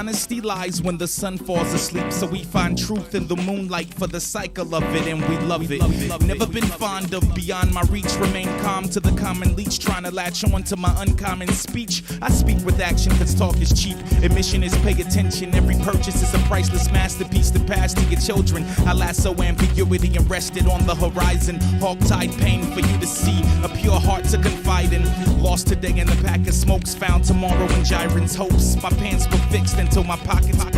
honesty lies when the sun falls asleep. So we find truth in the moonlight for the cycle of it, and we love it. Never been fond of beyond my reach. Remain calm to the common leech, trying to latch on to my uncommon speech. I speak with action, cause talk is cheap. Admission is pay attention. Every purchase is a priceless masterpiece to pass to your children. I lasso ambiguity and rest it on the horizon. Hog-tied pain for you to see. A pure heart to confide in. Lost today in the pack of smokes, found tomorrow in Gyron's hopes. My pants were fixed until my pockets broke.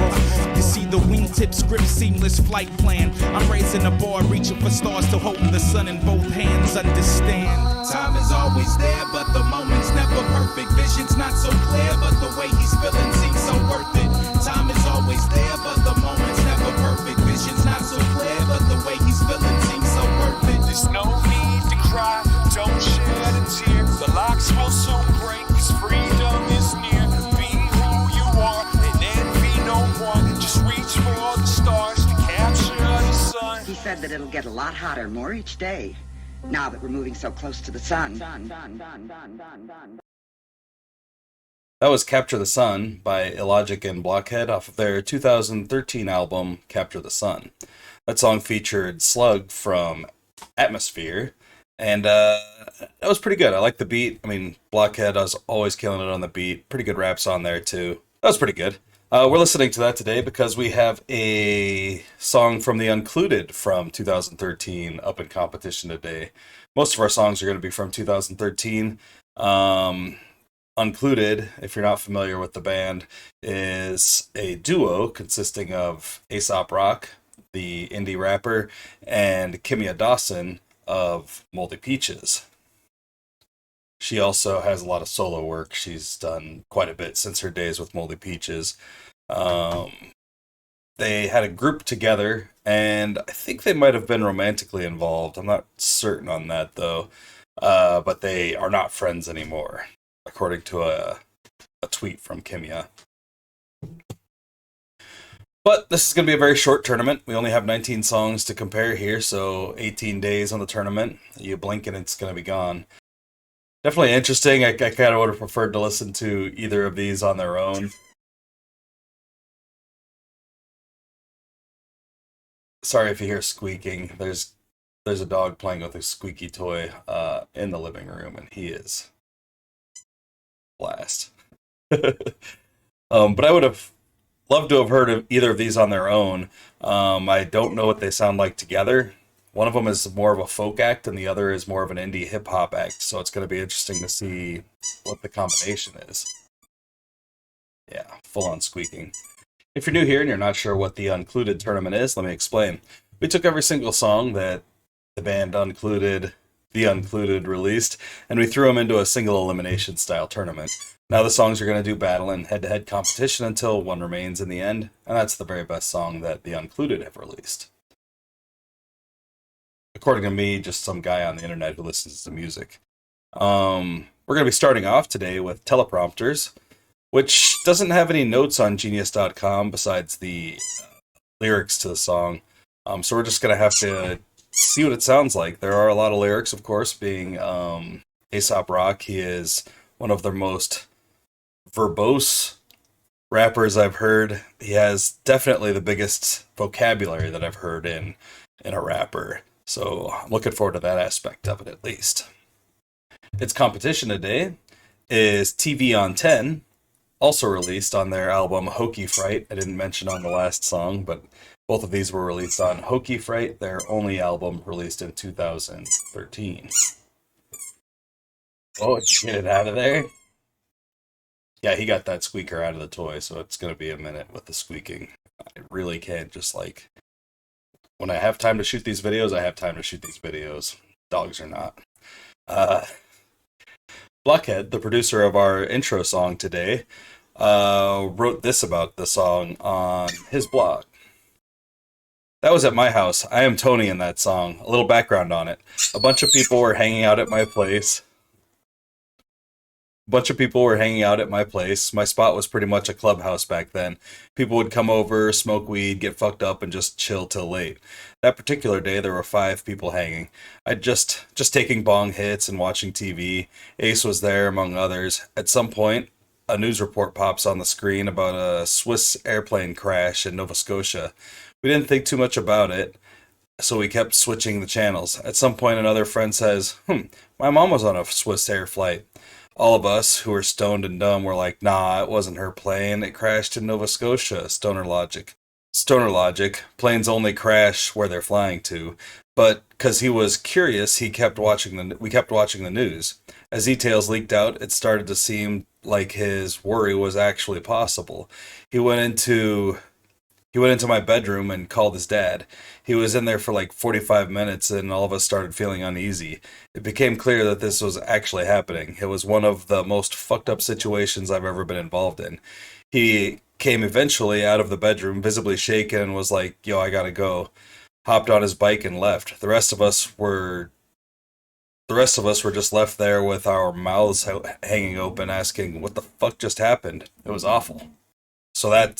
You see the wingtip script, seamless flight plan. I'm raising the bar, reaching for stars, still holding the sun in both hands. Understand, time is always there, but the moment's never perfect. Vision's not so clear, but the way he's feeling seems so worth it. Time is always there, but the moment's never perfect. Vision's not so clear, but the way he's feeling seems so worth it. There's no need to cry, don't shed a tear. The locks will soon break, cause freedom is near. Be who you are and envy no one. Just reach for the stars to capture the sun. He said that it'll get a lot hotter more each day, now that we're moving so close to the sun. That was Capture the Sun by Illogic and Blockhead off of their 2013 album Capture the Sun. That song featured Slug from Atmosphere, and that was pretty good. I like the beat. I mean, Blockhead was always killing it on the beat. Pretty good raps on there too. That was pretty good. We're listening to that today because we have a song from the Uncluded from 2013 up in competition today. Most of our songs are going to be from 2013. Uncluded, if you're not familiar with the band, is a duo consisting of Aesop Rock, the indie rapper, and Kimya Dawson of Moldy Peaches. She also has a lot of solo work. She's done quite a bit since her days with Moldy Peaches. They had a group together, and I think they might have been romantically involved. I'm not certain on that, though. But they are not friends anymore, according to a tweet from Kimya. But this is going to be a very short tournament. We only have 19 songs to compare here, so 18 days on the tournament. You blink and it's going to be gone. Definitely interesting. I kind of would have preferred to listen to either of these on their own. Sorry if you hear squeaking. There's a dog playing with a squeaky toy in the living room, and he is blast. But I would have loved to have heard of either of these on their own. I don't know what they sound like together. One of them is more of a folk act, and the other is more of an indie hip-hop act, so it's going to be interesting to see what the combination is. Yeah, full-on squeaking. If you're new here and you're not sure what the Uncluded tournament is, let me explain. We took every single song that the band Uncluded, The Uncluded, released, and we threw them into a single elimination style tournament. Now the songs are going to do battle and head-to-head competition until one remains in the end, and that's the very best song that The Uncluded have released. According to me, just some guy on the internet who listens to music. We're going to be starting off today with Teleprompters, which doesn't have any notes on Genius.com besides the lyrics to the song. So we're just going to have to see what it sounds like. There are a lot of lyrics, of course, being Aesop Rock. He is one of their most verbose rappers I've heard. He has definitely the biggest vocabulary that I've heard in a rapper. So I'm looking forward to that aspect of it, at least. Its competition today is TV on 10, also released on their album Hokey Fright. I didn't mention on the last song, but both of these were released on Hokey Fright, their only album released in 2013. Oh, did you get it out of there? Yeah, he got that squeaker out of the toy, so it's going to be a minute with the squeaking. I really can't just when I have time to shoot these videos, I have time to shoot these videos. Dogs are not. Blockhead, the producer of our intro song today, wrote this about the song on his blog. That was at my house. I am Tony in that song. A little background on it. A bunch of people were hanging out at my place. My spot was pretty much a clubhouse back then. People would come over, smoke weed, get fucked up, and just chill till late. That particular day, there were 5 people hanging. I'd just taking bong hits and watching TV. Ace was there, among others. At some point, a news report pops on the screen about a Swiss airplane crash in Nova Scotia. We didn't think too much about it, so we kept switching the channels. At some point, another friend says, my mom was on a Swiss air flight. All of us who were stoned and dumb were like, nah, it wasn't her plane. It crashed in Nova Scotia. Stoner logic. Planes only crash where they're flying to. But because he was curious, we kept watching the news. As details leaked out, it started to seem like his worry was actually possible. He went into my bedroom and called his dad. He was in there for like 45 minutes and all of us started feeling uneasy. It became clear that this was actually happening. It was one of the most fucked up situations I've ever been involved in. He came eventually out of the bedroom, visibly shaken, and was like, yo, I gotta go. Hopped on his bike and left. The rest of us were just left there with our mouths hanging open, asking, what the fuck just happened? It was awful. So that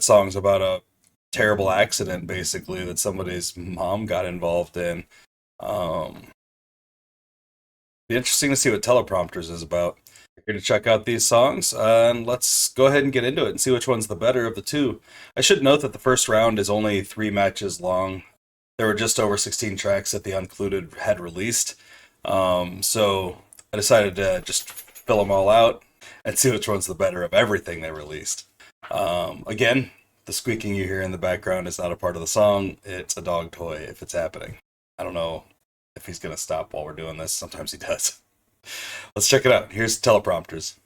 song's about a terrible accident, basically, that somebody's mom got involved in. Be interesting to see what Teleprompters is about. Here to check out these songs, and let's go ahead and get into it and see which one's the better of the two. I should note that the first round is only 3 matches long. There were just over 16 tracks that the Uncluded had released, so I decided to just fill them all out and see which one's the better of everything they released. Again, the squeaking you hear in the background is not a part of the song. It's a dog toy if it's happening. I don't know if he's going to stop while we're doing this. Sometimes he does. Let's check it out. Here's Teleprompters.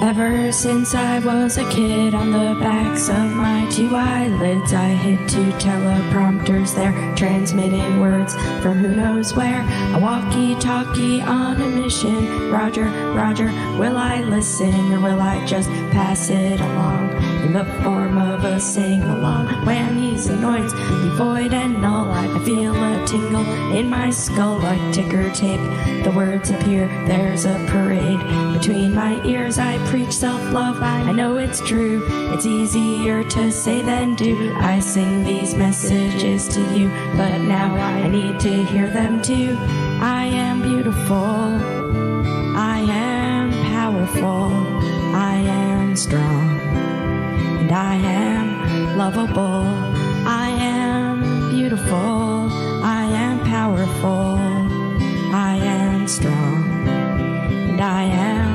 Ever since I was a kid, on the backs of my 2 eyelids I hid 2 teleprompters. They're transmitting words from who knows where. A walkie-talkie on a mission. Roger, Roger, will I listen or will I just pass it along in the form of a sing-along? Whammies and noids, devoid and null. I feel a tingle in my skull like ticker tape. The words appear, there's a parade between my ears. I preach self-love, I know it's true. It's easier to say than do. I sing these messages to you, but now I need to hear them too. I am beautiful, I am powerful, I am strong, and I am lovable. I am beautiful, I am powerful, I am strong, and I am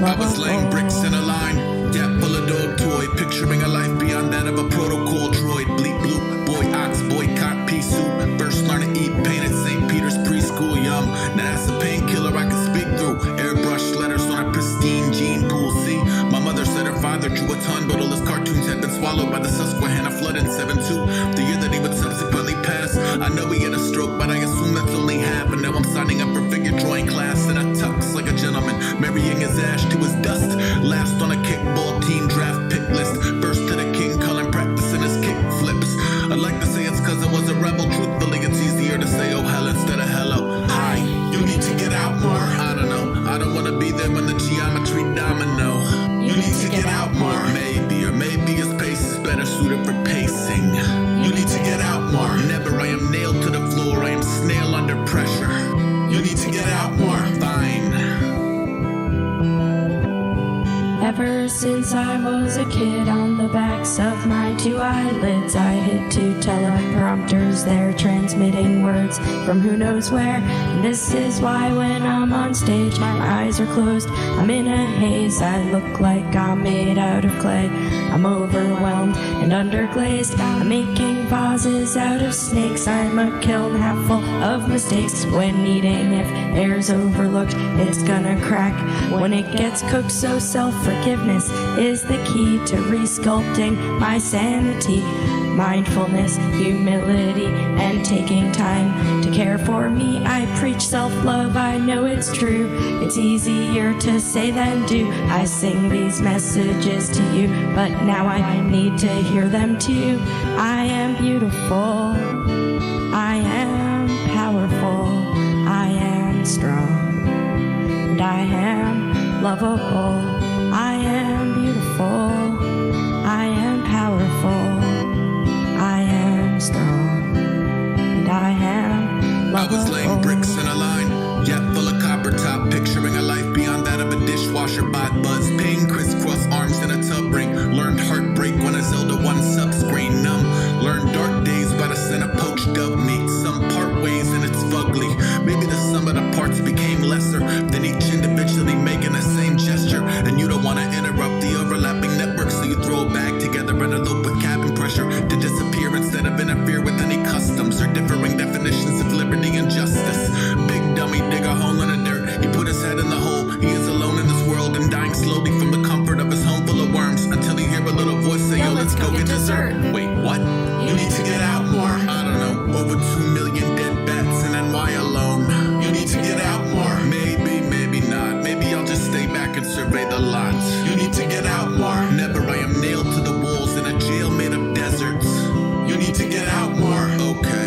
I was laying bricks in a line, gap full of dog toy, picturing a life beyond that of a protocol droid. Bleep bloop, boy ox, boycott, pea soup. First learn to eat pain at St. Peter's preschool, yum. Now that's a painkiller I can speak through. Airbrush letters on a pristine gene pool, see. My mother said her father drew a ton, but all his cartoons had been swallowed by the Susquehanna flood in 7-2. The year that he would subsequently pass. I know he had a stroke, but I assume that's only half. And now I'm signing up for figure drawing class in a tux like a gentleman, marrying his ash to his dust. Last on a kickball team draft pick list. First to the king, calling practicing his kick flips. I'd like to say it's cause I was a rebel. Truthfully, it's easier to say oh hell instead of hello. Hi, you need to get out more. I don't know, I don't wanna be there when the geometry domino. You need to get out more. Maybe, or maybe his pace is better suited for pacing. You need to get out more. Never, I am nailed to the floor. I am snail under pressure. You need to get out more. Fine. Ever since I was a kid, on the backs of my 2 eyelids I hid 2 teleprompters. They're transmitting words from who knows where. And this is why when I'm on stage my eyes are closed, I'm in a haze. I look like I'm made out of clay. I'm overwhelmed and underglazed. I'm making vases out of snakes. I'm a kiln half full of mistakes. When eating, if air's overlooked, it's gonna crack when it gets cooked. So self-forgiveness is the key to resculpting my sanity. Mindfulness, humility, and taking time to care for me. I preach self-love, I know it's true. It's easier to say than do. I sing these messages to you, but now I need to hear them too. I am beautiful, I am powerful, am strong, and I am lovable. I am beautiful. I am powerful. I am strong, and I am lovable. I was laying bricks in a line, jet full of copper top, picturing a life beyond that of a dishwasher. Bot buzz, pain, crisscross arms in a tub ring. Learned heartbreak when a Zelda 1 sub screen numb. Learned dark days by the scent of poached dove meat. Some part ways and it's fugly. Maybe the sum of the parts became lesser than each individually making the same gesture. And you don't want to interrupt the overlapping network, so you throw a bag together and elope with cabin pressure to disappear instead of interfere with any customs or differing definitions of liberty and justice. Big dummy dig a hole in the dirt. He put his head in the hole. He is alone in this world and dying slowly from the comfort of his home full of worms until he hear a little voice say, yo, let's go get dessert. Wait, what? You need to get out more. I don't know, over 2 million dead bats in NY alone. You need to get out more. Maybe, maybe not. Maybe I'll just stay back and survey the lots. You need to get out more. Never, I am nailed to the walls in a jail made of deserts. You need to get out more. Okay.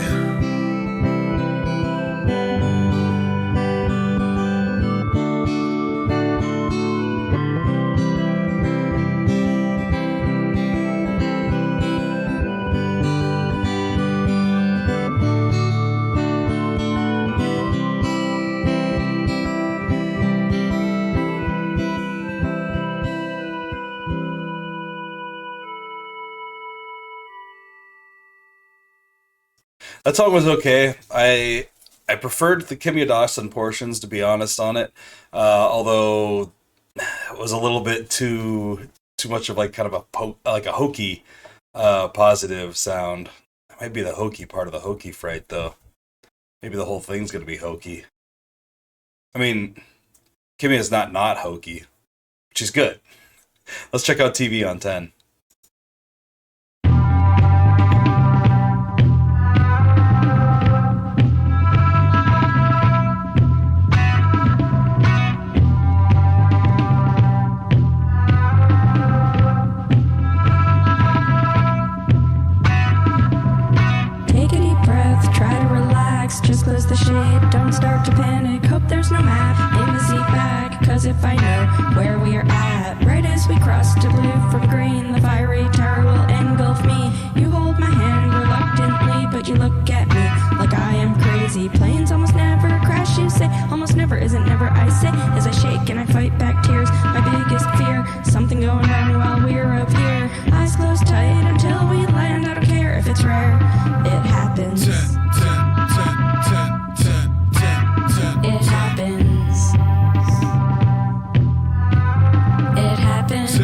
That song was okay. I preferred the Kimya Dawson portions, to be honest, on it. Although it was a little bit too much of like kind of a hokey positive sound. That might be the hokey part of the hokey fright, though. Maybe the whole thing's gonna be hokey. I mean, Kimya is not hokey, which is good. Let's check out TV on 10. Just close the shade, don't start to panic. Hope there's no map in the seat back, cause if I know where we are at, right as we cross to blue from green, the fiery tower will engulf me. You hold my hand reluctantly, but you look at me like I am crazy. Planes almost never crash, you say. Almost never isn't never, I say, as I shake and I fight back tears. My biggest fear, something going wrong while we're up here. Eyes closed tight until we land, I don't care if it's rare, it happens. It happens. It happens.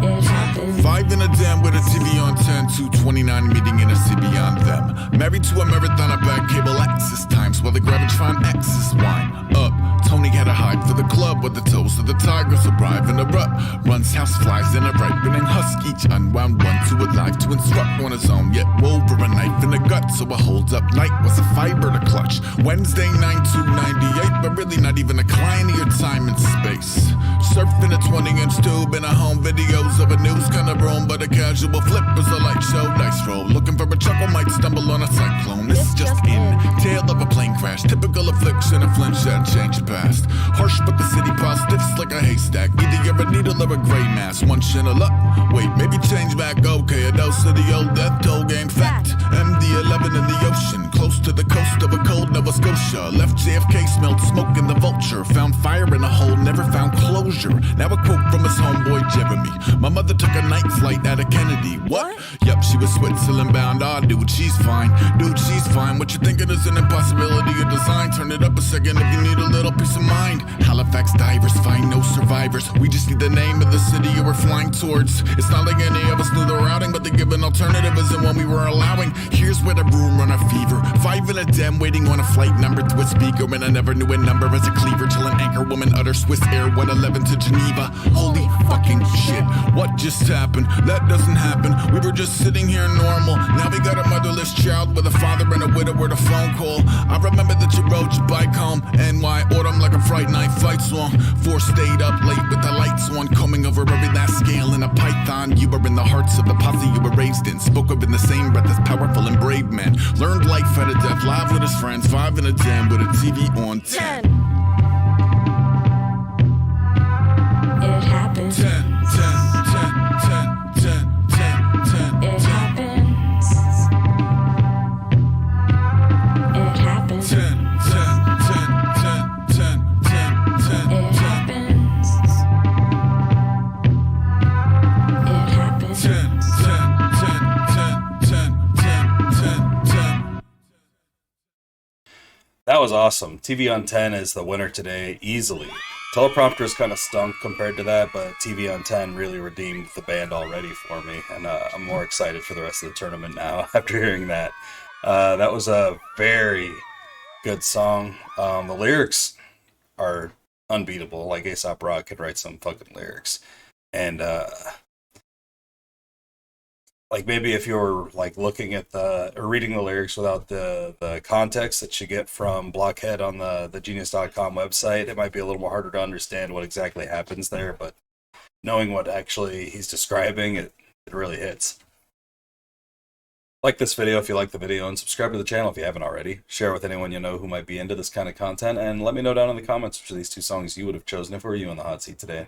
It happens. 5 in a den with a TV on 10, 229 meeting in a city beyond them. Married to a marathon at back cable access times while the Gravitron X's wine up. Tony had a hide for the club with the toes of the tigers arrive in a rut. Runs house flies in a ripening husk, each unwound one too alive to instruct on his own, yet wove a knife in the gut, so a hold up night was a fiber to clutch. Wednesday 9298, but really not even a client of your time and space. Surfing a 20-inch tube in a home videos of a news kind of room, but a casual flip is a light show dice roll. Looking for a chuckle, might stumble on a cyclone. This is just in tail of a plane crash, typical affliction, a flinch that change your past. Harsh, but the city positives like a haystack. Either you're a needle or a gray mass. One channel up, wait, maybe change back. Okay, a dose of the old death toll game fact. MD-11 in the ocean, close to the coast of a cold Nova Scotia. Left JFK, smelled smoke in the vulture. Found fire in a hole, never found closure. Now a quote from his homeboy Jeremy. My mother took a night flight out of Kennedy. What? Yup, she was Switzerland bound. Ah, dude, she's fine. Dude, she's fine. What you thinking is an impossibility of design? Turn it up a second if you need a little peace of mind. Halifax divers find no survivors. We just need the name of the city you were flying towards. It's not like any of us knew the routing, but they give an alternative isn't one we were allowing. Here's where the room run a fever. 5 in a den waiting on a flight number to a speaker, and I never knew a number as a cleaver till an anchor woman utter Swiss Air 111 to Geneva. Holy fucking shit, what just happened? That doesn't happen. We were just sitting here normal. Now we got a motherless child with a father and a widow with a phone call. I remember that you rode your bike home. NY autumn like a Fright Night fight song. 4 stayed up late with the lights on, combing over every last scale in a python. bond, you were in the hearts of the posse you were raised in. Spoke of in the same breath as powerful and brave men. Learned life at a death, live with his friends, 5 in a jam with a TV on 10. It happens. 10, 10, 10, 10, 10, 10, 10. It happens. It happens. 10, 10, 10, 10, 10, 10, 10. It happens. It happens. 10, 10, 10, 10, 10, 10, 10, 10. That was awesome. TV on 10 is the winner today, easily. Teleprompters kind of stunk compared to that, but TV on 10 really redeemed the band already for me, and I'm more excited for the rest of the tournament now after hearing that. That was a very good song. The lyrics are unbeatable. Like A$AP Rock could write some fucking lyrics. And like maybe if you're like looking at or reading the lyrics without the context that you get from Blockhead on the Genius.com website, it might be a little more harder to understand what exactly happens there, but knowing what actually he's describing, it really hits. Like this video if you like the video, and subscribe to the channel if you haven't already. Share with anyone you know who might be into this kind of content, and let me know down in the comments which of these two songs you would have chosen if it were you in the hot seat today.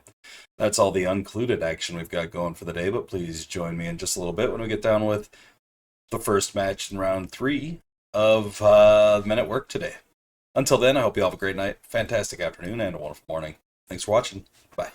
That's all the Uncluded action we've got going for the day, but please join me in just a little bit when we get down with the first match in round 3 of Men at Work today. Until then, I hope you all have a great night, fantastic afternoon, and a wonderful morning. Thanks for watching. Bye.